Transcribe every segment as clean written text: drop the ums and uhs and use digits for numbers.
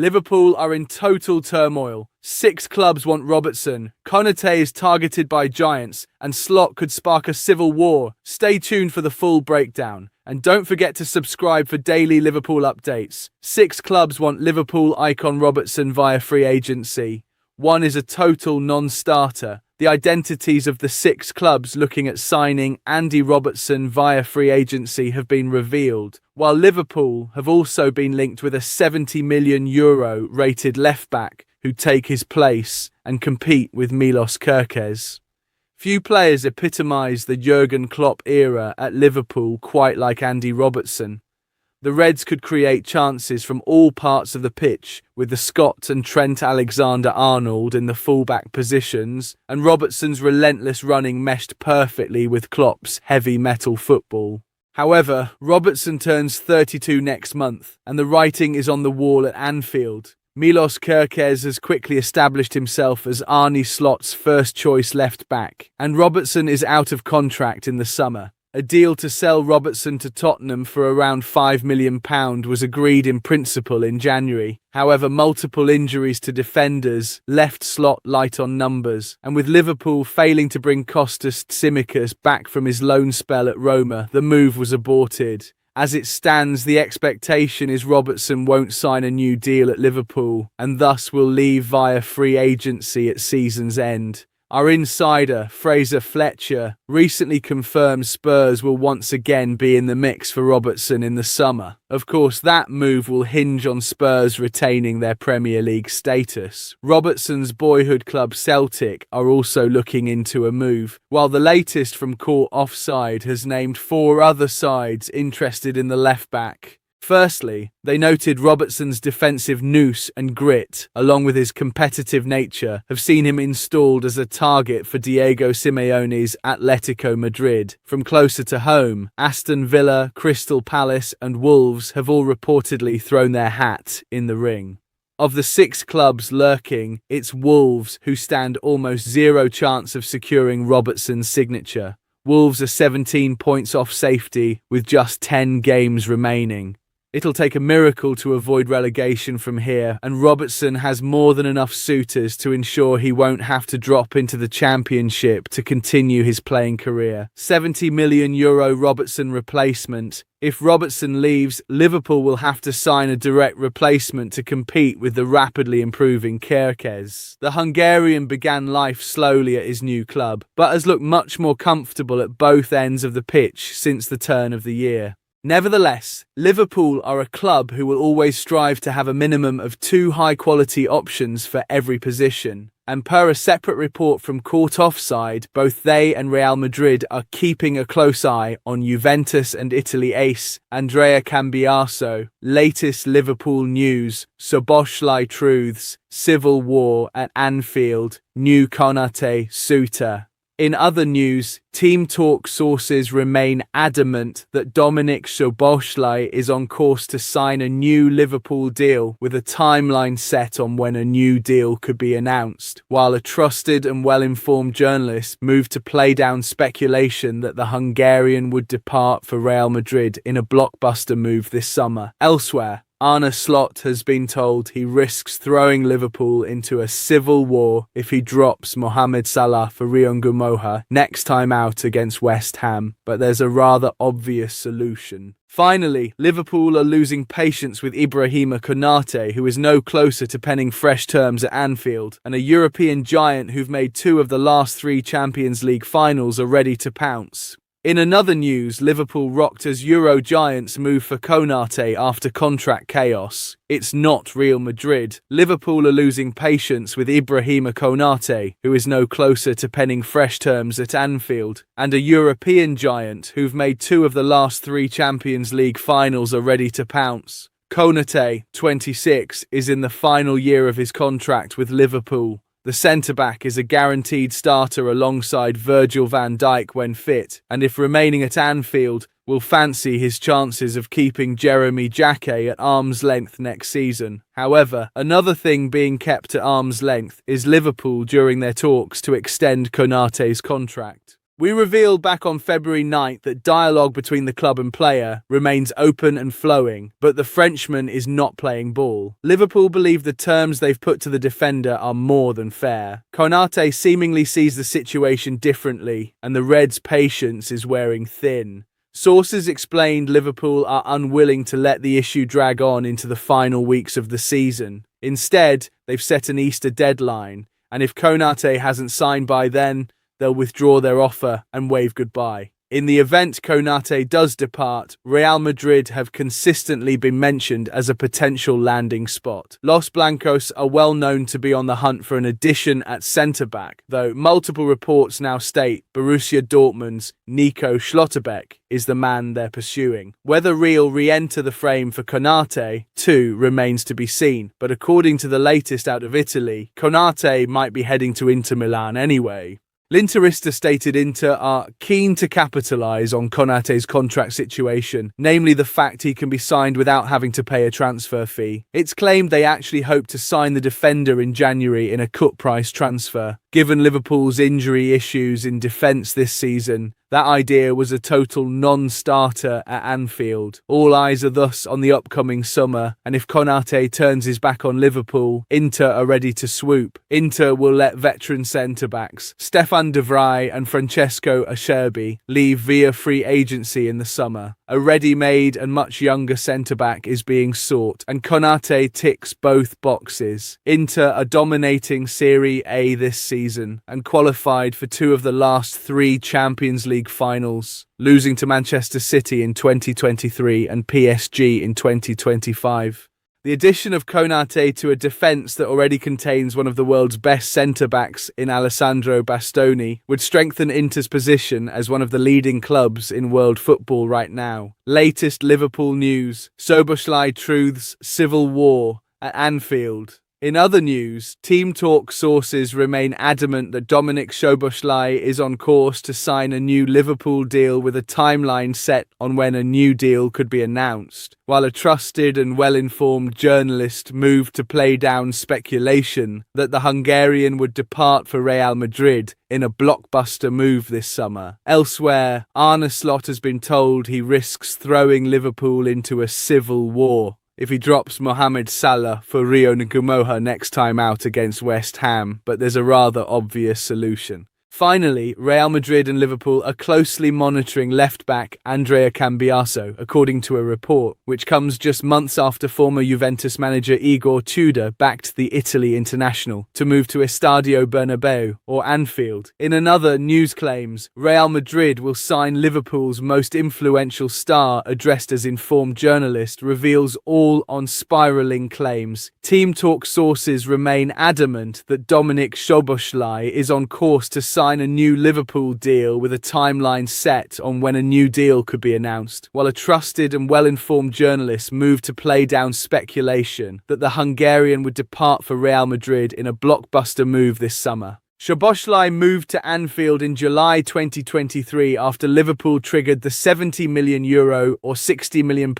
Liverpool are in total turmoil. 6 clubs want Robertson. Konate is targeted by giants, and Slot could spark a civil war. Stay tuned for the full breakdown. And don't forget to subscribe for daily Liverpool updates. 6 clubs want Liverpool icon Robertson via free agency. 1 is a total non-starter. The identities of the 6 clubs looking at signing Andrew Robertson via free agency have been revealed, while Liverpool have also been linked with a €70 million rated left-back who take his place and compete with Milos Kerkez. Few players epitomise the Jurgen Klopp era at Liverpool quite like Andrew Robertson. The Reds could create chances from all parts of the pitch, with the Scot and Trent Alexander-Arnold in the fullback positions, and Robertson's relentless running meshed perfectly with Klopp's heavy metal football. However, Robertson turns 32 next month, and the writing is on the wall at Anfield. Milos Kerkez has quickly established himself as Arne Slot's first-choice left-back, and Robertson is out of contract in the summer. A deal to sell Robertson to Tottenham for around £5 million was agreed in principle in January. However, multiple injuries to defenders left Slot light on numbers, and with Liverpool failing to bring Kostas Tsimikas back from his loan spell at Roma, the move was aborted. As it stands, the expectation is Robertson won't sign a new deal at Liverpool, and thus will leave via free agency at season's end. Our insider, Fraser Fletcher, recently confirmed Spurs will once again be in the mix for Robertson in the summer. Of course, that move will hinge on Spurs retaining their Premier League status. Robertson's boyhood club Celtic are also looking into a move, while the latest from Court Offside has named 4 other sides interested in the left-back. Firstly, they noted Robertson's defensive nous and grit, along with his competitive nature, have seen him installed as a target for Diego Simeone's Atletico Madrid. From closer to home, Aston Villa, Crystal Palace and Wolves have all reportedly thrown their hat in the ring. Of the 6 clubs lurking, it's Wolves who stand almost zero chance of securing Robertson's signature. Wolves are 17 points off safety with just 10 games remaining. It'll take a miracle to avoid relegation from here, and Robertson has more than enough suitors to ensure he won't have to drop into the Championship to continue his playing career. €70 million Robertson replacement. If Robertson leaves, Liverpool will have to sign a direct replacement to compete with the rapidly improving Kerkez. The Hungarian began life slowly at his new club, but has looked much more comfortable at both ends of the pitch since the turn of the year. Nevertheless, Liverpool are a club who will always strive to have a minimum of 2 high-quality options for every position, and per a separate report from Court Offside, both they and Real Madrid are keeping a close eye on Juventus and Italy ace Andrea Cambiaso. Latest Liverpool news, Szoboszlai truths, civil war at Anfield, new Konate suitor. In other news, team talk sources remain adamant that Dominik Szoboszlai is on course to sign a new Liverpool deal, with a timeline set on when a new deal could be announced, while a trusted and well-informed journalist moved to play down speculation that the Hungarian would depart for Real Madrid in a blockbuster move this summer. Elsewhere, Arne Slot has been told he risks throwing Liverpool into a civil war if he drops Mohamed Salah for Ryan Gumoha next time out against West Ham, but there's a rather obvious solution. Finally, Liverpool are losing patience with Ibrahima Konaté, who is no closer to penning fresh terms at Anfield, and a European giant who've made 2 of the last 3 Champions League finals are ready to pounce. In another news, Liverpool rocked as Euro giants move for Konate after contract chaos. It's not Real Madrid. Liverpool are losing patience with Ibrahima Konaté, who is no closer to penning fresh terms at Anfield, and a European giant who've made 2 of the last 3 Champions League finals are ready to pounce. Konate, 26, is in the final year of his contract with Liverpool. The centre-back is a guaranteed starter alongside Virgil van Dijk when fit, and if remaining at Anfield, will fancy his chances of keeping Jeremy Jacquet at arm's length next season. However, another thing being kept at arm's length is Liverpool during their talks to extend Konaté's contract. We revealed back on February 9th that dialogue between the club and player remains open and flowing, but the Frenchman is not playing ball. Liverpool believe the terms they've put to the defender are more than fair. Konate seemingly sees the situation differently, and the Reds' patience is wearing thin. Sources explained Liverpool are unwilling to let the issue drag on into the final weeks of the season. Instead, they've set an Easter deadline, and if Konate hasn't signed by then, they'll withdraw their offer and wave goodbye. In the event Konate does depart, Real Madrid have consistently been mentioned as a potential landing spot. Los Blancos are well known to be on the hunt for an addition at centre-back, though multiple reports now state Borussia Dortmund's Nico Schlotterbeck is the man they're pursuing. Whether Real re-enter the frame for Konate, too, remains to be seen, but according to the latest out of Italy, Konate might be heading to Inter Milan anyway. L'Interista stated Inter are keen to capitalise on Konate's contract situation, namely the fact he can be signed without having to pay a transfer fee. It's claimed they actually hope to sign the defender in January in a cut-price transfer. Given Liverpool's injury issues in defence this season, that idea was a total non-starter at Anfield. All eyes are thus on the upcoming summer, and if Konate turns his back on Liverpool, Inter are ready to swoop. Inter will let veteran centre-backs Stefan de Vrij and Francesco Acerbi leave via free agency in the summer. A ready-made and much younger centre-back is being sought, and Konate ticks both boxes. Inter are dominating Serie A this season and qualified for 2 of the last 3 Champions League finals, losing to Manchester City in 2023 and PSG in 2025. The addition of Konate to a defence that already contains one of the world's best centre-backs in Alessandro Bastoni would strengthen Inter's position as one of the leading clubs in world football right now. Latest Liverpool news: Szoboszlai truths civil war at Anfield. In other news, Team Talk sources remain adamant that Dominik Szoboszlai is on course to sign a new Liverpool deal with a timeline set on when a new deal could be announced, while a trusted and well-informed journalist moved to play down speculation that the Hungarian would depart for Real Madrid in a blockbuster move this summer. Elsewhere, Arne Slot has been told he risks throwing Liverpool into a civil war if he drops Mohamed Salah for Rio Ngumoha next time out against West Ham, but there's a rather obvious solution. Finally, Real Madrid and Liverpool are closely monitoring left-back Andrea Cambiaso, according to a report, which comes just months after former Juventus manager Igor Tudor backed the Italy international to move to Estadio Bernabeu, or Anfield. In another news claims, Real Madrid will sign Liverpool's most influential star, addressed as informed journalist, reveals all on spiralling claims. Team Talk sources remain adamant that Dominik Szoboszlai is on course to sign a new Liverpool deal with a timeline set on when a new deal could be announced, while a trusted and well-informed journalist moved to play down speculation that the Hungarian would depart for Real Madrid in a blockbuster move this summer. Szoboszlai moved to Anfield in July 2023 after Liverpool triggered the €70 million or £60 million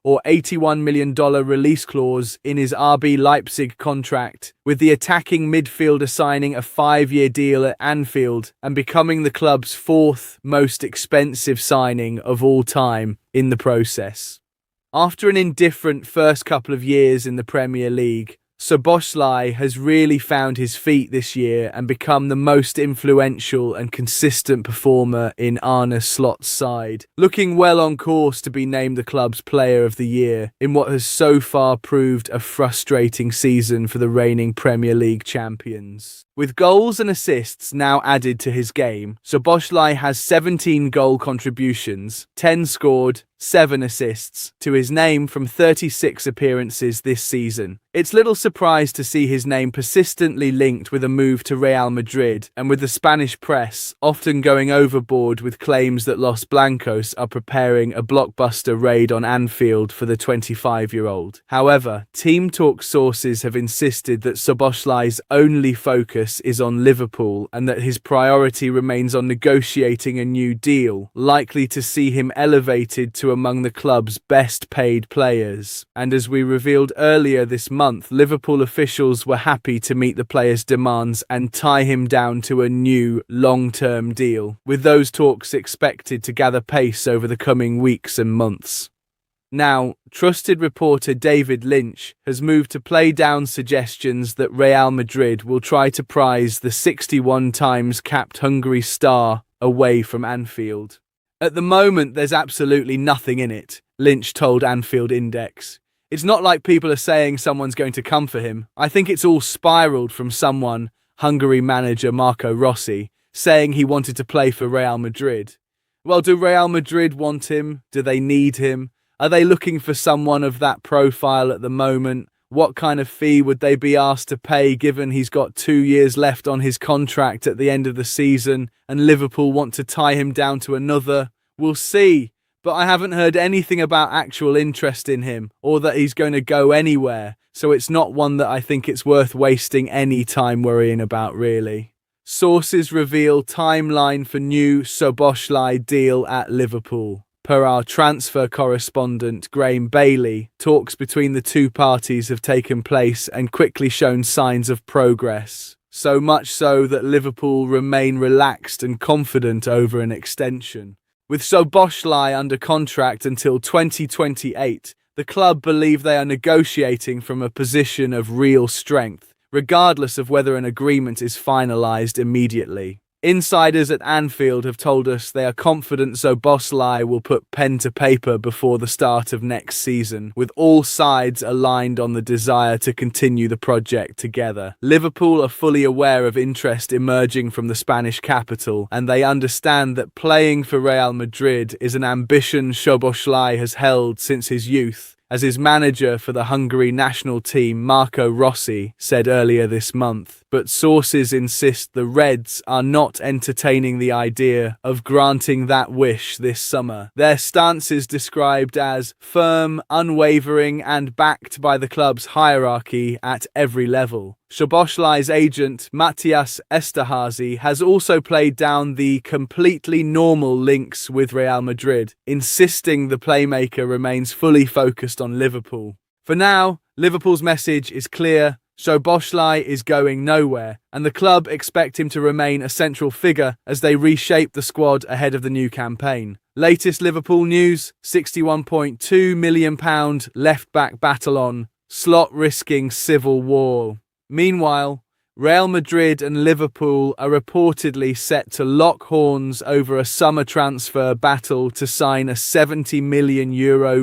or $81 million release clause in his RB Leipzig contract, with the attacking midfielder signing a 5-year deal at Anfield and becoming the club's 4th most expensive signing of all time in the process. After an indifferent first couple of years in the Premier League, Szoboszlai has really found his feet this year and become the most influential and consistent performer in Arne Slot's side, looking well on course to be named the club's Player of the Year in what has so far proved a frustrating season for the reigning Premier League champions. With goals and assists now added to his game, Szoboszlai has 17 goal contributions, 10 scored, 7 assists to his name from 36 appearances this season. It's little surprise to see his name persistently linked with a move to Real Madrid, and with the Spanish press often going overboard with claims that Los Blancos are preparing a blockbuster raid on Anfield for the 25-year-old. However, Team Talk sources have insisted that Szoboszlai's only focus is on Liverpool and that his priority remains on negotiating a new deal, likely to see him elevated to to among the club's best paid players. And as we revealed earlier this month, Liverpool officials were happy to meet the player's demands and tie him down to a new long-term deal, with those talks expected to gather pace over the coming weeks and months. Now, trusted reporter David Lynch has moved to play down suggestions that Real Madrid will try to prize the 61 times capped Hungary star away from Anfield. At the moment, there's absolutely nothing in it, Lynch told Anfield Index. It's not like people are saying someone's going to come for him. I think it's all spiraled from someone, Hungary manager Marco Rossi, saying he wanted to play for Real Madrid. Well, do Real Madrid want him? Do they need him? Are they looking for someone of that profile at the moment? What kind of fee would they be asked to pay given he's got 2 years left on his contract at the end of the season and Liverpool want to tie him down to another? We'll see, but I haven't heard anything about actual interest in him or that he's going to go anywhere, so it's not one that I think it's worth wasting any time worrying about, really. Sources reveal timeline for new Szoboszlai deal at Liverpool. Per our transfer correspondent Graham Bailey, talks between the two parties have taken place and quickly shown signs of progress. So much so that Liverpool remain relaxed and confident over an extension. With Szoboszlai under contract until 2028, the club believe they are negotiating from a position of real strength, regardless of whether an agreement is finalised immediately. Insiders at Anfield have told us they are confident Szoboszlai will put pen to paper before the start of next season, with all sides aligned on the desire to continue the project together. Liverpool are fully aware of interest emerging from the Spanish capital, and they understand that playing for Real Madrid is an ambition Szoboszlai has held since his youth, as his manager for the Hungary national team Marco Rossi said earlier this month. But sources insist the Reds are not entertaining the idea of granting that wish this summer. Their stance is described as firm, unwavering, and backed by the club's hierarchy at every level. Szoboszlai's agent, Matthias Esterhazy, has also played down the completely normal links with Real Madrid, insisting the playmaker remains fully focused on Liverpool. For now, Liverpool's message is clear. Szoboszlai is going nowhere, and the club expect him to remain a central figure as they reshape the squad ahead of the new campaign. Latest Liverpool news, £61.2 million left-back battle on, Slot risking civil war. Meanwhile, Real Madrid and Liverpool are reportedly set to lock horns over a summer transfer battle to sign a €70 million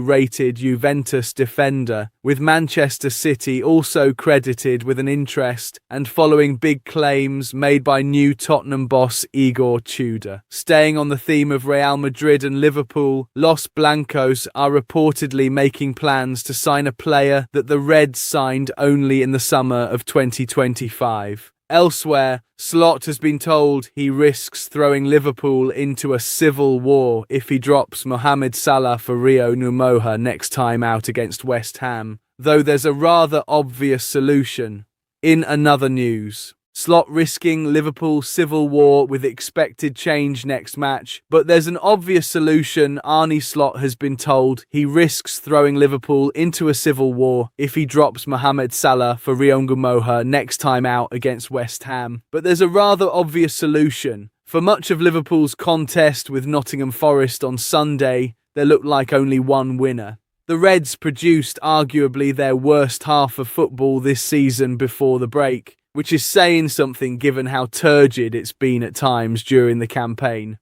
rated Juventus defender, with Manchester City also credited with an interest and following big claims made by new Tottenham boss Igor Tudor. Staying on the theme of Real Madrid and Liverpool, Los Blancos are reportedly making plans to sign a player that the Reds signed only in the summer of 2025. Elsewhere, Slot has been told he risks throwing Liverpool into a civil war if he drops Mohamed Salah for Rio Numoha next time out against West Ham, though there's a rather obvious solution. In another news, Slot risking Liverpool civil war with expected change next match, but there's an obvious solution. Arne Slot has been told he risks throwing Liverpool into a civil war if he drops Mohamed Salah for Rio Numoha next time out against West Ham. But there's a rather obvious solution. For much of Liverpool's contest with Nottingham Forest on Sunday, there looked like only one winner. The Reds produced arguably their worst half of football this season before the break, which is saying something given how turgid it's been at times during the campaign.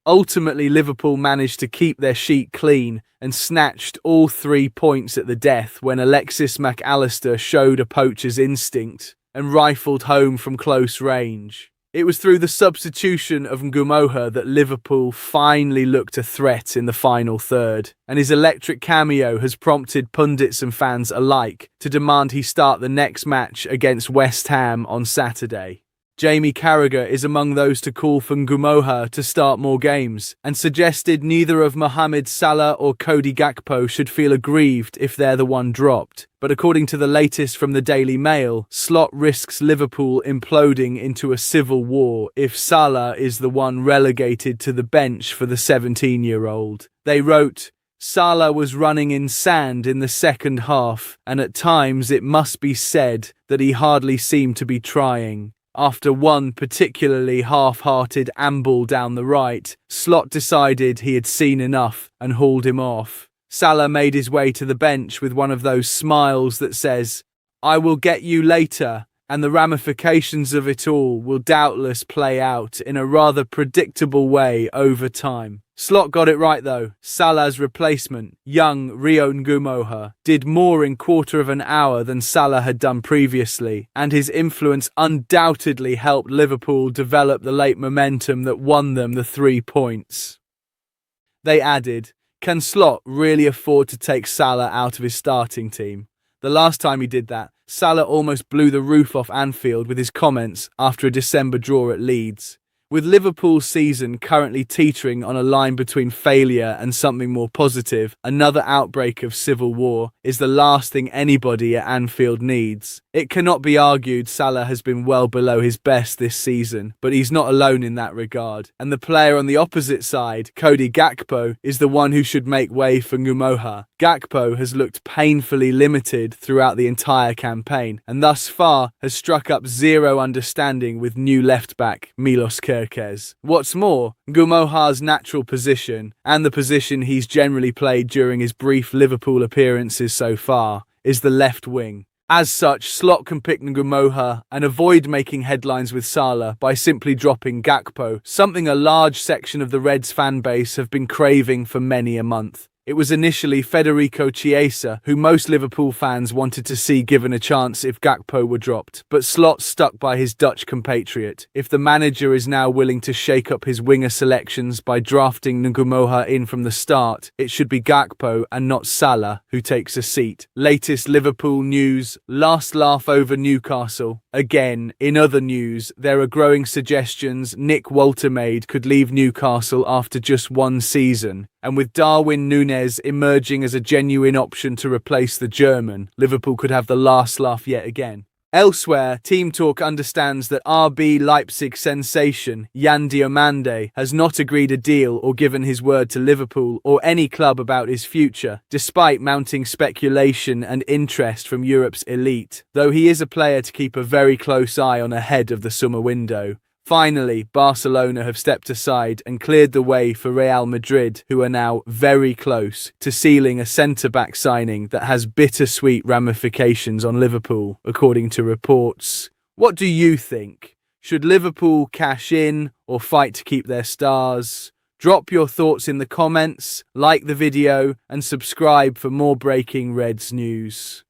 Ultimately, Liverpool managed to keep their sheet clean and snatched all 3 points at the death when Alexis Mac Allister showed a poacher's instinct and rifled home from close range. It was through the substitution of Ngumoha that Liverpool finally looked a threat in the final third, and his electric cameo has prompted pundits and fans alike to demand he start the next match against West Ham on Saturday. Jamie Carragher is among those to call for Ngumoha to start more games, and suggested neither of Mohamed Salah or Cody Gakpo should feel aggrieved if they're the one dropped. But according to the latest from the Daily Mail, Slot risks Liverpool imploding into a civil war if Salah is the one relegated to the bench for the 17-year-old. They wrote, Salah was running in sand in the second half, and at times it must be said that he hardly seemed to be trying. After one particularly half-hearted amble down the right, Slot decided he had seen enough and hauled him off. Salah made his way to the bench with one of those smiles that says, "I will get you later," and the ramifications of it all will doubtless play out in a rather predictable way over time. Slot got it right though. Salah's replacement, young Rio Ngumoha, did more in quarter of an hour than Salah had done previously, and his influence undoubtedly helped Liverpool develop the late momentum that won them the 3 points. They added, "Can Slot really afford to take Salah out of his starting team?" The last time he did that, Salah almost blew the roof off Anfield with his comments after a December draw at Leeds. With Liverpool's season currently teetering on a line between failure and something more positive, another outbreak of civil war is the last thing anybody at Anfield needs. It cannot be argued Salah has been well below his best this season, but he's not alone in that regard. And the player on the opposite side, Cody Gakpo, is the one who should make way for Ngumoha. Gakpo has looked painfully limited throughout the entire campaign, and thus far has struck up zero understanding with new left-back Milos Kerkez. What's more, Ngumoha's natural position, and the position he's generally played during his brief Liverpool appearances so far, is the left wing. As such, Slot can pick Ngumoha and avoid making headlines with Salah by simply dropping Gakpo, something a large section of the Reds fan base have been craving for many a month. It was initially Federico Chiesa who most Liverpool fans wanted to see given a chance if Gakpo were dropped, but Slot stuck by his Dutch compatriot. If the manager is now willing to shake up his winger selections by drafting Ngumoha in from the start, it should be Gakpo and not Salah who takes a seat. Latest Liverpool news, last laugh over Newcastle. Again, in other news, there are growing suggestions Nick Woltermaid could leave Newcastle after just one season. And with Darwin Núñez emerging as a genuine option to replace the German, Liverpool could have the last laugh yet again. Elsewhere, Team Talk understands that RB Leipzig sensation Yan Diomande has not agreed a deal or given his word to Liverpool or any club about his future, despite mounting speculation and interest from Europe's elite, though he is a player to keep a very close eye on ahead of the summer window. Finally, Barcelona have stepped aside and cleared the way for Real Madrid, who are now very close to sealing a centre-back signing that has bittersweet ramifications on Liverpool, according to reports. What do you think? Should Liverpool cash in or fight to keep their stars? Drop your thoughts in the comments, like the video, and subscribe for more breaking Reds news.